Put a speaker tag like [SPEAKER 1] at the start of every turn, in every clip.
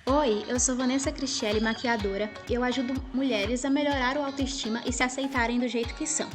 [SPEAKER 1] Oi, eu sou Vanessa Cristiele, maquiadora, e eu ajudo mulheres a melhorar o autoestima e se aceitarem do jeito que são.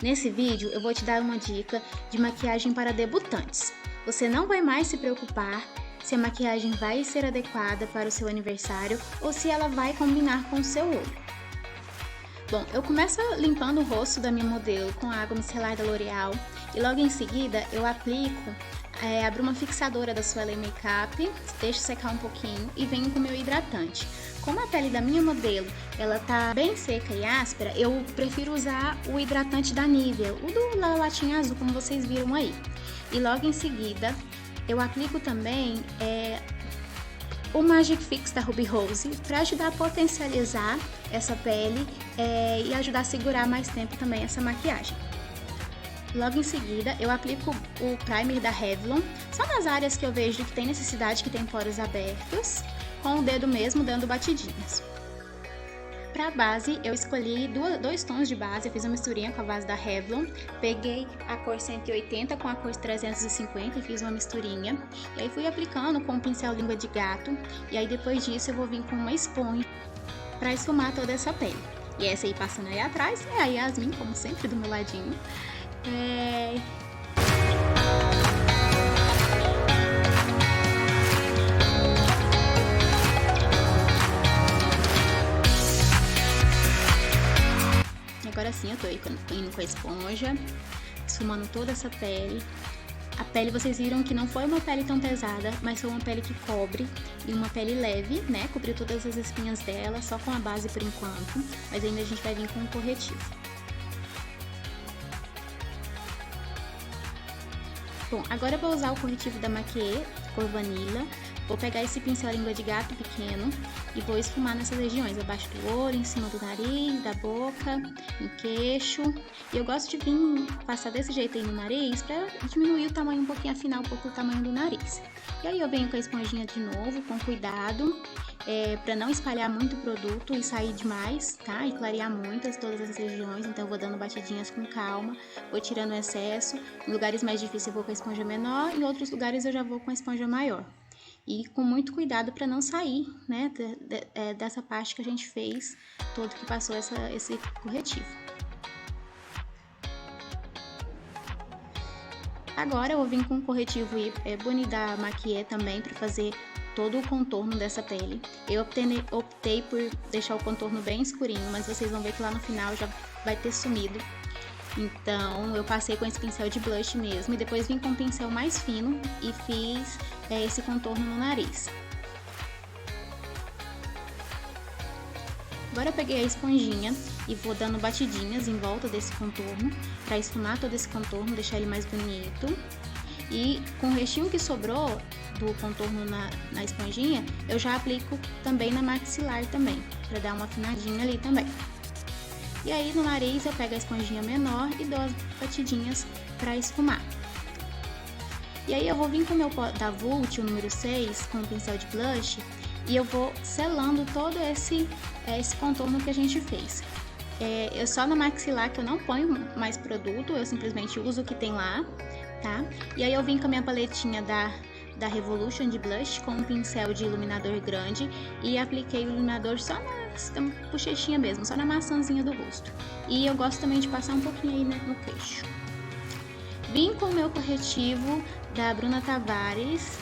[SPEAKER 1] Nesse vídeo eu vou te dar uma dica de maquiagem para debutantes. Você não vai mais se preocupar se a maquiagem vai ser adequada para o seu aniversário ou se ela vai combinar com o seu olho. Bom, eu começo limpando o rosto da minha modelo com a água micelar da L'Oréal e logo em seguida eu aplico a bruma fixadora da Suelen Makeup, deixo secar um pouquinho e venho com o meu hidratante. Como a pele da minha modelo ela tá bem seca e áspera, eu prefiro usar o hidratante da Nivea, o do latinha azul, como vocês viram aí. E logo em seguida eu aplico também o Magic Fix da Ruby Rose para ajudar a potencializar essa pele e ajudar a segurar mais tempo também essa maquiagem. Logo em seguida, eu aplico o primer da Revlon, só nas áreas que eu vejo que tem necessidade, que tem poros abertos, com o dedo mesmo dando batidinhas. Para a base, eu escolhi dois tons de base, eu fiz uma misturinha com a base da Revlon, peguei a cor 180 com a cor 350 e fiz uma misturinha, e aí fui aplicando com o pincel língua de gato, e aí depois disso eu vou vir com uma esponja para esfumar toda essa pele. E essa aí passando aí atrás é a Yasmin, como sempre, do meu ladinho. Agora sim eu tô indo com a esponja, esfumando toda essa pele. A pele vocês viram que não foi uma pele tão pesada, mas foi uma pele que cobre e uma pele leve, né? Cobriu todas as espinhas dela, só com a base por enquanto, mas ainda a gente vai vir com um corretivo. Bom, agora eu vou usar o corretivo da Maquiê, cor Vanilla. Vou pegar esse pincel língua de gato pequeno e vou esfumar nessas regiões, abaixo do olho, em cima do nariz, da boca, no queixo. E eu gosto de vir passar desse jeito aí no nariz pra diminuir o tamanho, um pouquinho, afinar um pouco o tamanho do nariz. E aí eu venho com a esponjinha de novo, com cuidado, pra não espalhar muito o produto e sair demais, tá? E clarear todas as regiões, então eu vou dando batidinhas com calma, vou tirando o excesso. Em lugares mais difíceis eu vou com a esponja menor, em outros lugares eu já vou com a esponja maior. E com muito cuidado para não sair, né, dessa parte que a gente fez, todo que passou esse corretivo. Agora eu vou vir com o corretivo Ebony da Maquiê também para fazer todo o contorno dessa pele. Eu optei por deixar o contorno bem escurinho, mas vocês vão ver que lá no final já vai ter sumido. Então eu passei com esse pincel de blush mesmo e depois vim com um pincel mais fino e fiz esse contorno no nariz. Agora eu peguei a esponjinha e vou dando batidinhas em volta desse contorno para esfumar todo esse contorno, deixar ele mais bonito. E com o restinho que sobrou do contorno na esponjinha, eu já aplico também na maxilar também, para dar uma afinadinha ali também. E aí no nariz eu pego a esponjinha menor e dou as batidinhas para esfumar. E aí eu vou vir com o meu pó da Vult, o número 6, com o pincel de blush, e eu vou selando todo esse contorno que a gente fez. Eu só na maxilar que eu não ponho mais produto, eu simplesmente uso o que tem lá, tá? E aí eu vim com a minha paletinha da Revolution de blush com um pincel de iluminador grande e apliquei o iluminador só na bochechinha mesmo, só na maçãzinha do rosto. E eu gosto também de passar um pouquinho aí no queixo. Vim com o meu corretivo da Bruna Tavares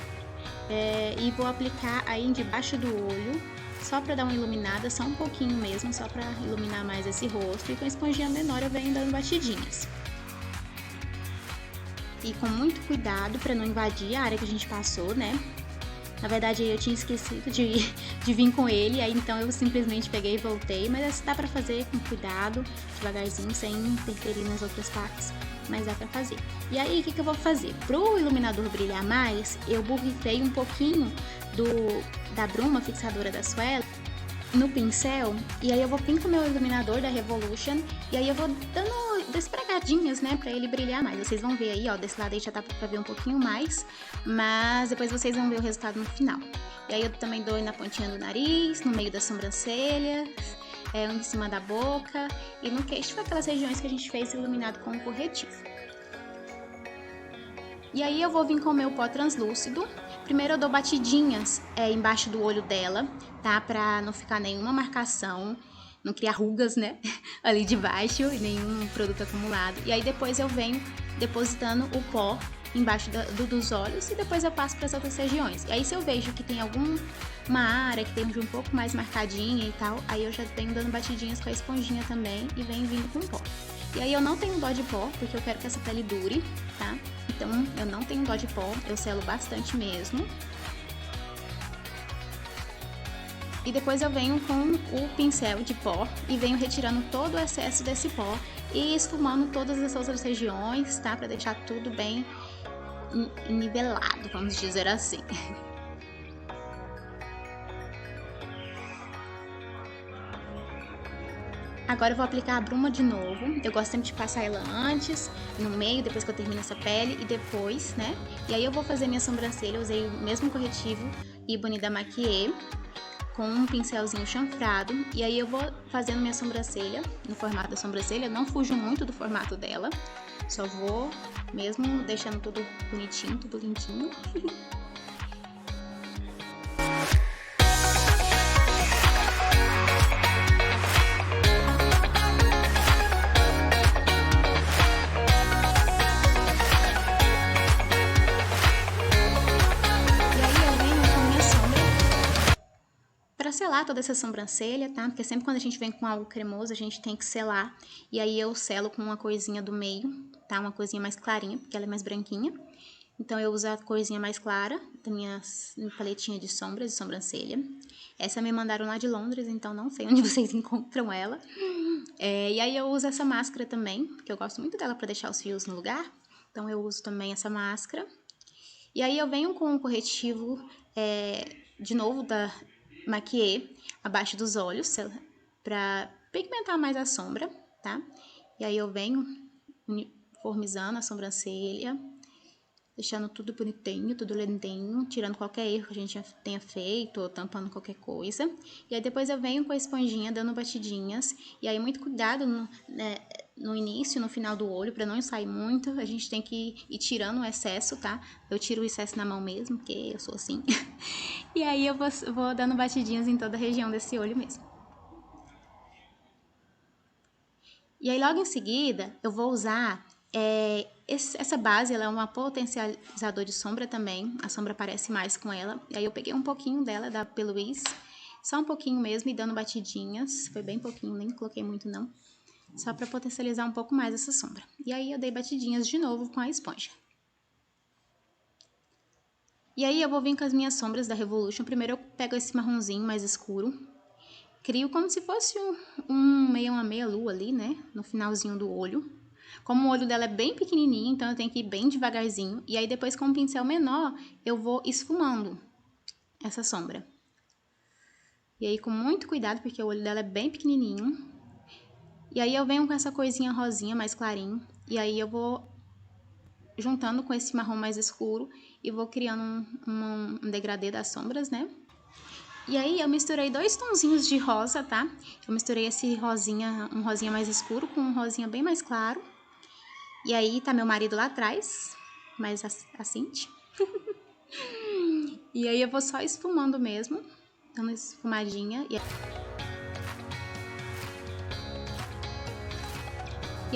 [SPEAKER 1] e vou aplicar aí debaixo do olho, só para dar uma iluminada, só um pouquinho mesmo, só para iluminar mais esse rosto. E com a esponjinha menor eu venho dando batidinhas. E com muito cuidado para não invadir a área que a gente passou, né? Na verdade eu tinha esquecido de vir com ele, aí então eu simplesmente peguei e voltei, mas dá pra fazer com cuidado, devagarzinho, sem interferir nas outras partes, mas dá pra fazer. E aí o que eu vou fazer? Pro iluminador brilhar mais, eu borrifei um pouquinho da bruma fixadora da Suelen no pincel, e aí eu vou vir com o meu iluminador da Revolution, e aí eu vou dando despregadinhas, né, pra ele brilhar mais. Vocês vão ver aí, ó, desse lado aí já tá pra ver um pouquinho mais, mas depois vocês vão ver o resultado no final. E aí eu também dou na pontinha do nariz, no meio das sobrancelhas, em cima da boca e no queixo, foi aquelas regiões que a gente fez iluminado com o corretivo. E aí eu vou vir com o meu pó translúcido, Primeiro eu dou batidinhas embaixo do olho dela, tá? Pra não ficar nenhuma marcação, não criar rugas, né? Ali de baixo e nenhum produto acumulado. E aí depois eu venho depositando o pó embaixo dos olhos e depois eu passo para as outras regiões. E aí se eu vejo que tem alguma área que tem um pouco mais marcadinha e tal, aí eu já venho dando batidinhas com a esponjinha também e venho vindo com pó. E aí eu não tenho dó de pó, porque eu quero que essa pele dure, tá? Então eu não tenho dó de pó, eu selo bastante mesmo. E depois eu venho com o pincel de pó e venho retirando todo o excesso desse pó e esfumando todas as outras regiões, tá? Pra deixar tudo bem nivelado, vamos dizer assim. Agora eu vou aplicar a bruma de novo. Eu gosto sempre de passar ela antes, no meio, depois que eu termino essa pele e depois, né? E aí eu vou fazer minha sobrancelha, eu usei o mesmo corretivo Ebony da Maquiê, com um pincelzinho chanfrado. E aí eu vou fazendo minha sobrancelha, no formato da sobrancelha, não fujo muito do formato dela. Só vou mesmo deixando tudo bonitinho, tudo lindinho. Para selar toda essa sobrancelha, tá? Porque sempre quando a gente vem com algo cremoso, a gente tem que selar. E aí eu selo com uma corzinha do meio, tá? Uma corzinha mais clarinha, porque ela é mais branquinha. Então eu uso a corzinha mais clara da minha paletinha de sombras de sobrancelha. Essa me mandaram lá de Londres, então não sei onde vocês encontram ela. E aí eu uso essa máscara também, porque eu gosto muito dela para deixar os fios no lugar. Então eu uso também essa máscara. E aí eu venho com um corretivo, de novo, da Maquiê, abaixo dos olhos, pra pigmentar mais a sombra, tá? E aí eu venho uniformizando a sobrancelha, deixando tudo bonitinho, tudo lindinho, tirando qualquer erro que a gente tenha feito, ou tampando qualquer coisa. E aí depois eu venho com a esponjinha, dando batidinhas. E aí muito cuidado no início, no final do olho, pra não sair muito. A gente tem que ir tirando o excesso, tá? Eu tiro o excesso na mão mesmo, porque eu sou assim. E aí eu vou dando batidinhas em toda a região desse olho mesmo. E aí logo em seguida eu vou usar essa base, ela é uma potencializador de sombra também. A sombra aparece mais com ela. E aí eu peguei um pouquinho dela, da P. Louise, só um pouquinho mesmo, e dando batidinhas. Foi bem pouquinho, nem coloquei muito não. Só para potencializar um pouco mais essa sombra. E aí eu dei batidinhas de novo com a esponja. E aí eu vou vir com as minhas sombras da Revolution. Primeiro eu pego esse marronzinho mais escuro. Crio como se fosse uma meia-lua ali, né? No finalzinho do olho. Como o olho dela é bem pequenininho, então eu tenho que ir bem devagarzinho. E aí depois com um pincel menor, eu vou esfumando essa sombra. E aí com muito cuidado, porque o olho dela é bem pequenininho. E aí eu venho com essa coisinha rosinha mais clarinho. E aí eu vou juntando com esse marrom mais escuro e vou criando um degradê das sombras, né? E aí eu misturei 2 tonzinhos de rosa, tá? Eu misturei esse rosinha, um rosinha mais escuro com um rosinha bem mais claro. E aí tá meu marido lá atrás, mais a Cinti. E aí eu vou só esfumando mesmo, dando esfumadinha. E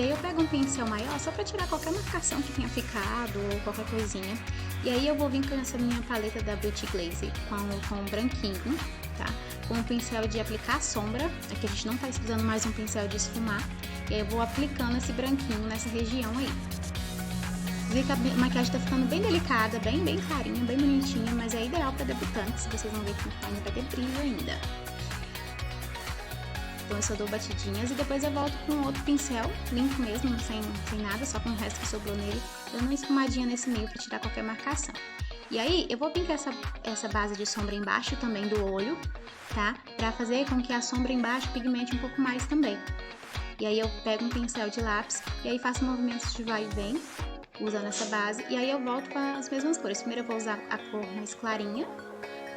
[SPEAKER 1] aí eu pego um pincel maior só pra tirar qualquer marcação que tenha ficado ou qualquer coisinha. E aí eu vou vir com essa minha paleta da Beauty Glaze com um branquinho, tá? Com um pincel de aplicar sombra, aqui a gente não tá usando mais um pincel de esfumar. E aí eu vou aplicando esse branquinho nessa região aí. Vê que a maquiagem tá ficando bem delicada, bem clarinha, bem bonitinha, mas é ideal pra debutantes, vocês vão ver que ainda vai ter brilho ainda. Então eu só dou batidinhas e depois eu volto com outro pincel, limpo mesmo, sem nada, só com o resto que sobrou nele, dando uma esfumadinha nesse meio pra tirar qualquer marcação. E aí eu vou pintar essa base de sombra embaixo também do olho, tá? Pra fazer com que a sombra embaixo pigmente um pouco mais também. E aí eu pego um pincel de lápis e aí faço movimentos de vai e vem, usando essa base. E aí eu volto com as mesmas cores. Primeiro eu vou usar a cor mais clarinha,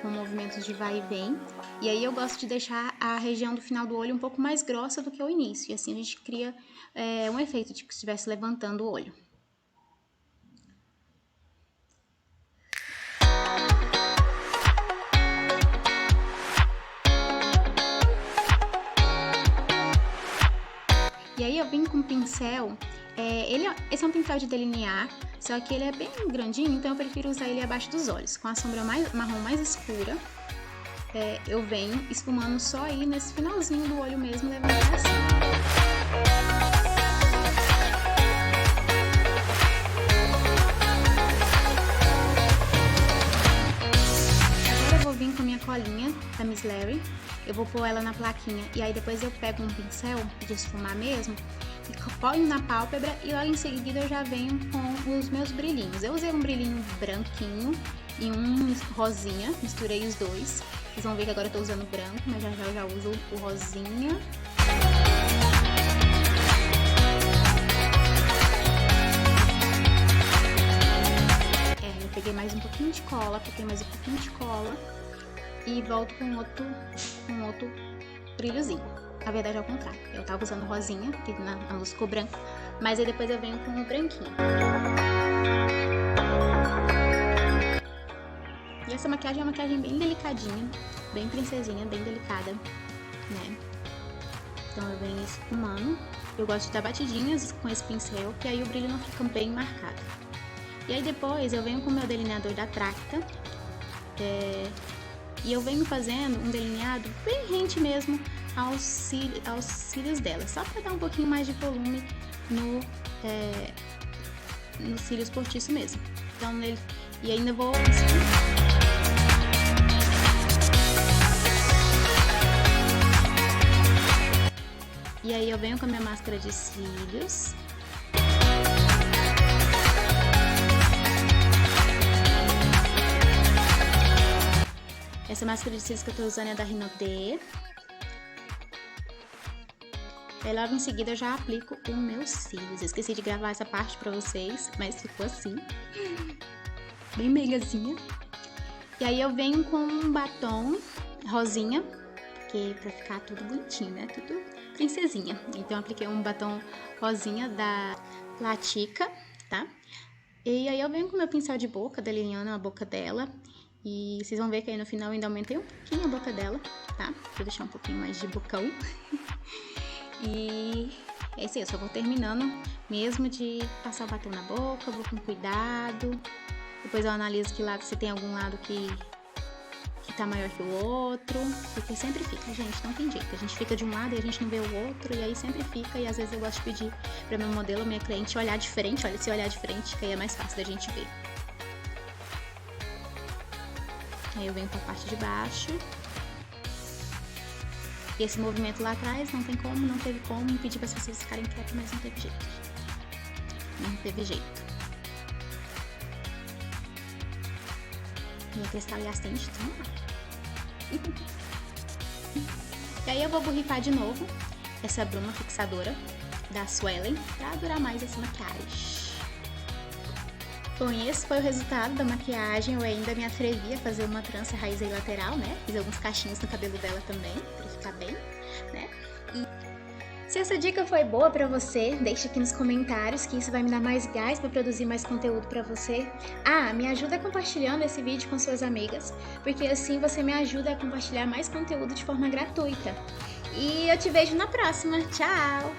[SPEAKER 1] com movimentos de vai e vem. E aí eu gosto de deixar a região do final do olho um pouco mais grossa do que o início. E assim a gente cria um efeito de que estivesse levantando o olho. E aí eu vim com um pincel, esse é um pincel de delinear, só que ele é bem grandinho, então eu prefiro usar ele abaixo dos olhos. Com a sombra marrom mais escura, eu venho esfumando só aí nesse finalzinho do olho mesmo, levando pra cima. Com a minha colinha da Miss Larry, eu vou pôr ela na plaquinha e aí depois eu pego um pincel de esfumar mesmo e ponho na pálpebra e logo em seguida eu já venho com os meus brilhinhos. Eu usei um brilhinho branquinho e um rosinha, misturei os dois. Vocês vão ver que agora eu tô usando branco, mas já eu já uso o rosinha. Eu peguei mais um pouquinho de cola, e volto com outro brilhozinho. Na verdade é ao contrário, eu tava usando rosinha, que na luz ficou branco, mas aí depois eu venho com o branquinho. E essa maquiagem é uma maquiagem bem delicadinha, bem princesinha, bem delicada, né? Então eu venho esfumando. Eu gosto de dar batidinhas com esse pincel, que aí o brilho não fica bem marcado. E aí depois eu venho com o meu delineador da Tracta, e eu venho fazendo um delineado bem rente mesmo aos cílios dela, só para dar um pouquinho mais de volume nos cílios postiço mesmo. Então, e ainda vou... E aí eu venho com a minha máscara de cílios. Essa máscara de cílios que eu tô usando é da Rinodê. Aí logo em seguida eu já aplico os meus cílios. Eu esqueci de gravar essa parte pra vocês, mas ficou assim. Bem meigazinha. E aí eu venho com um batom rosinha, porque pra ficar tudo bonitinho, né? Tudo princesinha. Então eu apliquei um batom rosinha da Platica, tá? E aí eu venho com meu pincel de boca, delineando a boca dela. E vocês vão ver que aí no final eu ainda aumentei um pouquinho a boca dela, tá? Pra deixar um pouquinho mais de bocão. E é isso aí, eu só vou terminando mesmo de passar o batom na boca, vou com cuidado. Depois eu analiso que lado, se tem algum lado que tá maior que o outro. Porque sempre fica, gente, não tem jeito. A gente fica de um lado e a gente não vê o outro, e aí sempre fica. E às vezes eu gosto de pedir pra meu modelo, minha cliente, olhar de frente. Olha, se olhar de frente, que aí é mais fácil da gente ver. Aí eu venho pra parte de baixo. E esse movimento lá atrás não tem como, não teve como impedir para as pessoas ficarem quietas, mas não teve jeito. Não teve jeito. Minha cristal e as tentes estão lá. E aí eu vou borrifar de novo essa bruma fixadora da Swellen pra durar mais essa maquiagem. Bom, e esse foi o resultado da maquiagem. Eu ainda me atrevi a fazer uma trança raiz e lateral, né? Fiz alguns cachinhos no cabelo dela também, pra ficar bem, né? E se essa dica foi boa pra você, deixa aqui nos comentários, que isso vai me dar mais gás pra produzir mais conteúdo pra você. Ah, me ajuda compartilhando esse vídeo com suas amigas, porque assim você me ajuda a compartilhar mais conteúdo de forma gratuita. E eu te vejo na próxima. Tchau!